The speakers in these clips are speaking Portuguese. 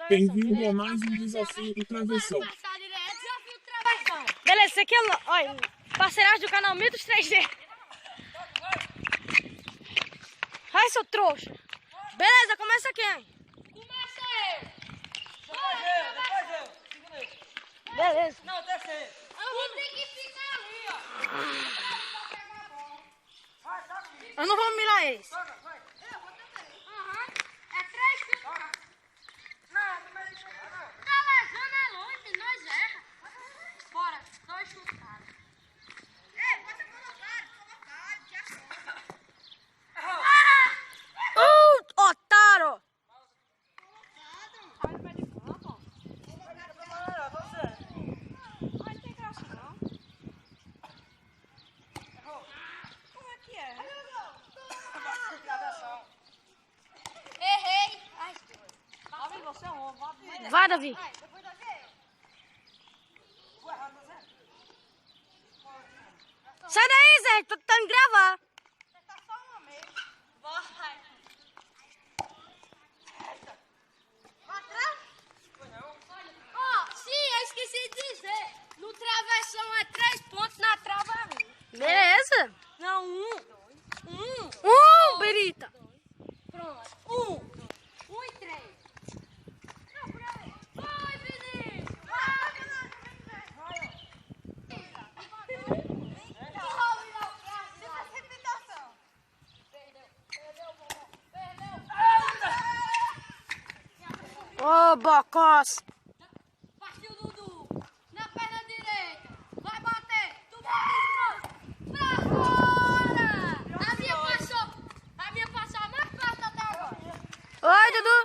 Bem-vindo a mais um desafio do travessão. Beleza, esse aqui é olha, parceiragem do canal Mitos 3D. Ai, seu trouxa. Beleza, começa quem? Começa eu. Depois eu. Beleza. Não, deixa ele. Tu tem que ficar ali, ó. Eu não vou mirar eles. Vai. Eu vou também. Aham. É 3 chutes. Não, tá levando é longe, nós erra. Bora, 2 chutes, cara. Ei, pode colocar, Otário. Errei. Ai, Davi, você é um homem. Vai, Davi. Depois da eu. Sai daí, Zé. Tô tentando gravar. Você tá só uma mesmo. Vai. Vai atrás? Ó, sim, eu esqueci de dizer. No travessão é 3 pontos, na trava é 1. Beleza. Não, 1. Berita. Pronto. 1 e 3. Não, por aí. Vai, Vinícius. Ô, Bocós. Partiu, Dudu. Na perna direita. Vai bater. Tu bate pra fora. A minha passou mais fácil até agora. Oi, Dudu.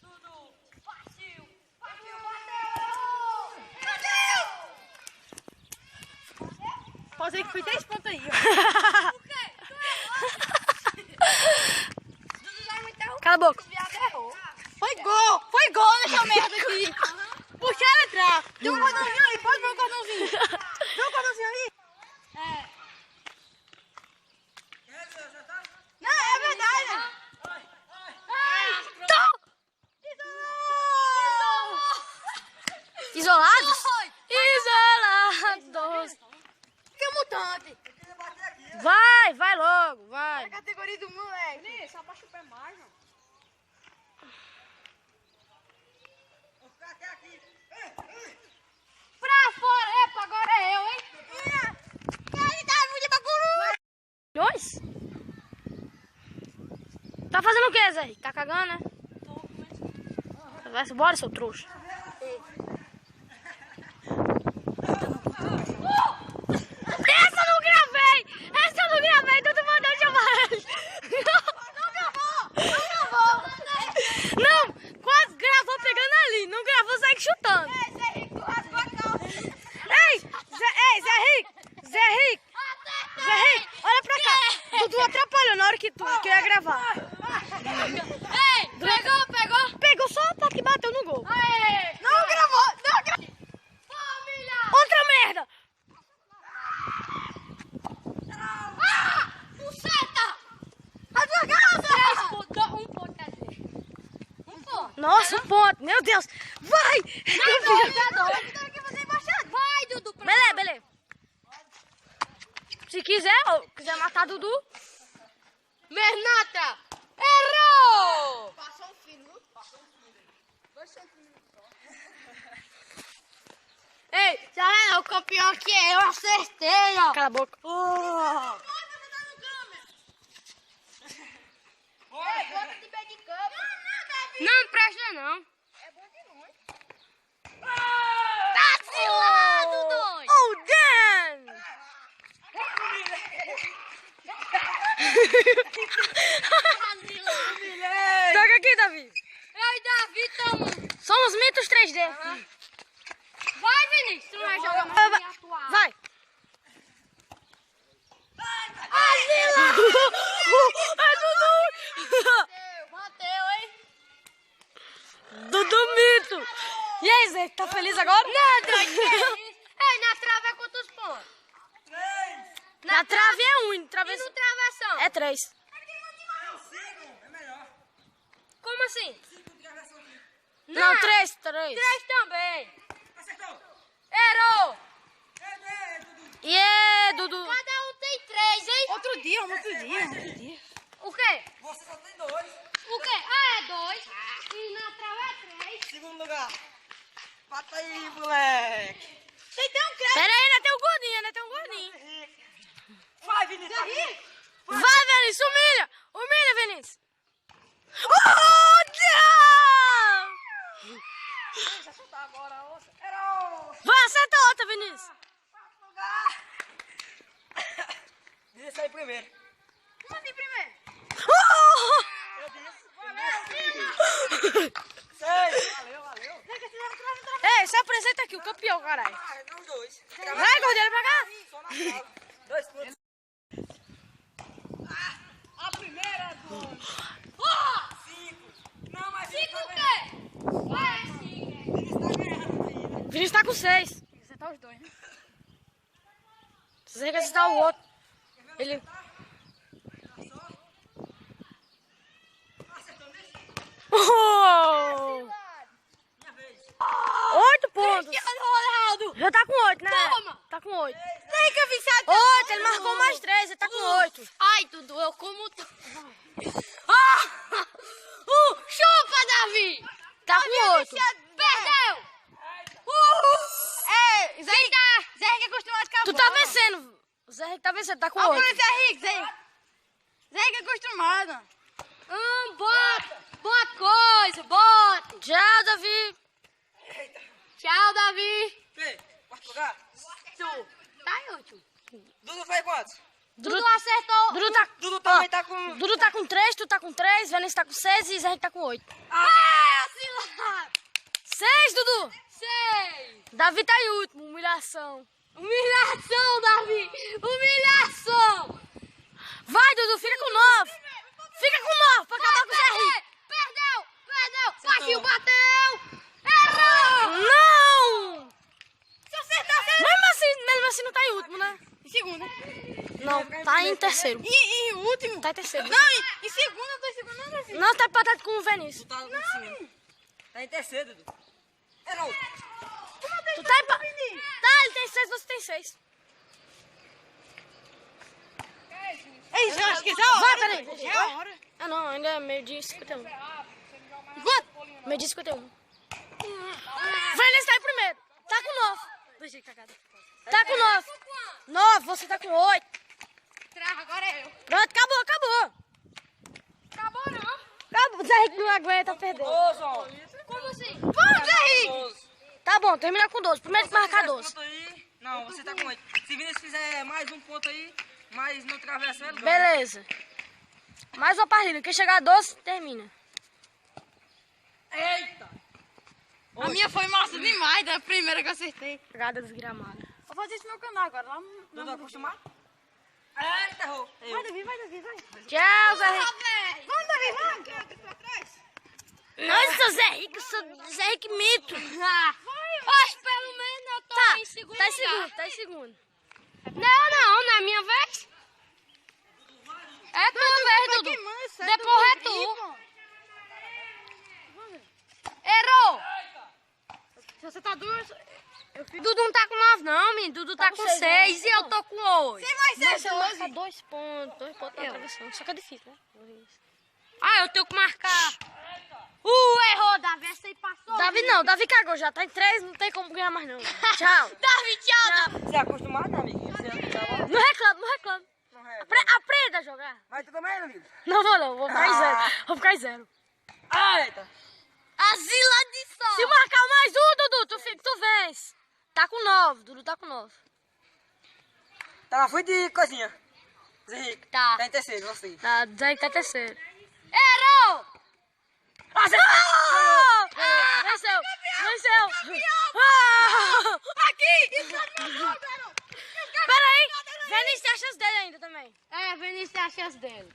Dudu. Partiu, bateu. Pode ser que foi 3 pontos aí. O quê? Dudu vai me interromper. Cala a boca. Foi gol nessa merda aqui. Puxa ela atrás. Tem um cordãozinho ali, pode ver o cordãozinho. Tem um cordãozinho ali? É. Não, é verdade. Isolados? Isolados. Que é mutante. Vai logo, vai. É a categoria do moleque. Só abaixa o pé mais, não. Vou ficar até aqui. Pra fora, epa, agora é eu, hein? Dois? Tá fazendo o que, Zé? Tá cagando, né? Bora, seu trouxa. Essa eu não gravei, Dudu mandou eu chamar ele. Não, quase gravou pegando ali, não gravou, segue chutando. Ei, Zé Rico, olha pra cá. Dudu atrapalhou na hora que tu ia gravar. Ei, pegou. Pegou só pra que bateu no gol. Aê. Não gravou. Família. Outra merda. Buceta. Um ponto, quer dizer. Um ponto. Nossa, um ponto, meu Deus. Vai. Vai, Dudu. Beleza. Se quiser matar Dudu. Mernata. Errou. Passou um fino. 2 centímetros só. Ei, já é o campeão aqui, eu acertei, ó. Cala a boca. Ei, bota de pé de cama. Não presta não. É bom de longe. Tá cilado, doido. Oh, damn. Toca aqui, Davi. Eu e Davi tamo. Somos Mitos 3D. Vai, Vinícius, tu não vai jogar mais na minha atual. Vai. É Dudu. Bateu, hein? Dudu Mito. E aí, Zé, tá feliz agora? Não, doido, que é isso? Ei, na trave é quantos pontos? 3. Na trave é 1, E no travessão? é 3. É 5, é melhor. assim? Não, 3. 3 também. Acertou. Errou. Dudu. Cada um tem 3, hein? Outro dia. O quê? Você só tem 2. O quê? Ah, é 2. E na trave é 3. Segundo lugar. Bata aí, moleque. Pera aí, ainda tem um gordinho. Vai, Vinícius. Vai, Vinícius, humilha. Humilha, Vinícius. Oh, Deus! Deixa eu soltar agora, moça. Errou. Vai, acerta outra, Vinícius. Quarto lugar. Vinícius aí primeiro. Como assim primeiro? Oh! Eu disse. 6. Valeu. Ei, se apresenta aqui, o campeão, caralho. Ah, não, os 2. Vai, gordinho, pra cá. Só na sala. 2 pontos. A primeira, 2. 5. Não, mas 5 o quê? Ah, é 5. Vinícius tá ganhando ainda. Vinícius tá com 6. Você tá os dois, né? Você tem que acertar o outro. Ele... Acertou nesse? Oh! Minha vez. 8 pontos. Ronaldo! Já tá com 8, né? Toma. Tá com 8. Tem que avisar. 8, ele marcou mais 3, ele tá com 8. Ai, Dudu, eu como... Chupa, Davi! Tá com 8. Perdeu! Zé Henrique é acostumado com a Tu tá vencendo. O Zé Henrique tá vencendo, tá com 8. Zé Henrique é acostumado. Bota coisa, bota. Tchau, Davi. Tchau, Davi. Fê, quarto lugar. Tu. Tá em último. Dudu faz quantos? Dudu acertou. Dudu também tá com... Dudu tá com 3, tu tá com 3, Vinícius tá com 6 e Zé Henrique tá com 8. Cilado. 6, Dudu. 6. Davi tá em último, humilhação. Humilhação, Davi. Humilhação. Vai, Dudu, fica com 9. Fica com 9 pra acabar com o Zé Henrique. Perdeu. Baixinho bateu. Errou. Não! Se acertar, Mesmo assim não tá em último, né? em segundo. Não, tá em terceiro. E último? Tá em terceiro. Não, em segundo, eu tô em segundo, não, Davi. Não, tá empatado com o Vinícius. Tá no cima. Tá em terceiro, Dudu. Errou. Tu tá empatado. Tá, ele tem 6, você tem 6. Ei, eu acho que já é a hora. Vai, peraí. Já é a hora. Ah, não, ainda é meio-dia e 51. Quanto? Meio-dia e 51. Vinícius tá em primeiro. Tá com 9. Deixa cagada. Tá com 9. 9, você tá com 8. Agora é eu. Pronto, acabou. Acabou, não? Acabou. O Zé Henrique não aguenta perder. 12. Como assim? Vamos, Zé Henrique. Tá bom, termina com 12. Primeiro que marcar 12. Não, você tá com 8. Se Vinícius fizer mais um ponto aí, mas não travessa ele, ganha. Beleza. Mais uma partida. Quem chegar a 12, termina. Eita! A minha foi massa demais, da primeira que eu acertei. Cagada desgramada. Vou fazer isso no meu canal agora. Lá Dudu acostumado? Eita, errou. Vai, Davi, vai. Tchau, Zé Henrique. Vamos, Davi, vamos. Nossa, Zé Henrique, eu sou Zé Henrique mito. Oxe, pelo menos eu tô em segundo Tá em lugar. segundo, tá em segundo. Não é minha vez. É tua vez, Dudu. Depois é tu. Errou. Se você tá duro, Dudu não tá com 9 não, menino. Dudu tá com 6 e eu tô com 8. mas você marca 2 pontos. 2 pontos na travessão. Só que é difícil, né? Ah, eu tenho que marcar. Errou, Davi. Essa aí passou. Davi não, Davi cagou já. Tá em 3, não tem como ganhar mais não. Tchau. Davi, tchau. Você é acostumado, né, amigo? Você tá bom? Não reclama. Não rega. Aprenda a jogar. Mas tu também, amigo? Não vou não, vou ficar em 0. Vou ficar em 0. Eita! Asila de sol. Se marcar mais um, Dudu, tu vence. Tá com 9, Dudu tá com 9. Tá na frente de coisinha. Zé Henrique. Tá. Tá em terceiro, você. Tá, Zé Henrique tá terceiro. Errou. Venceu! Aqui. Peraí, Vinícius tem a chance dele ainda também. É, Vinícius tem a chance dele.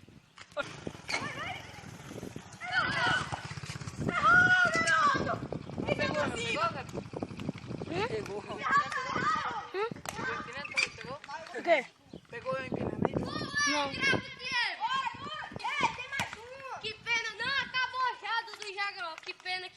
Pegou. O quê? Pegou o empinamento? Não. Que pena, não acabou já, Dudu. que pena que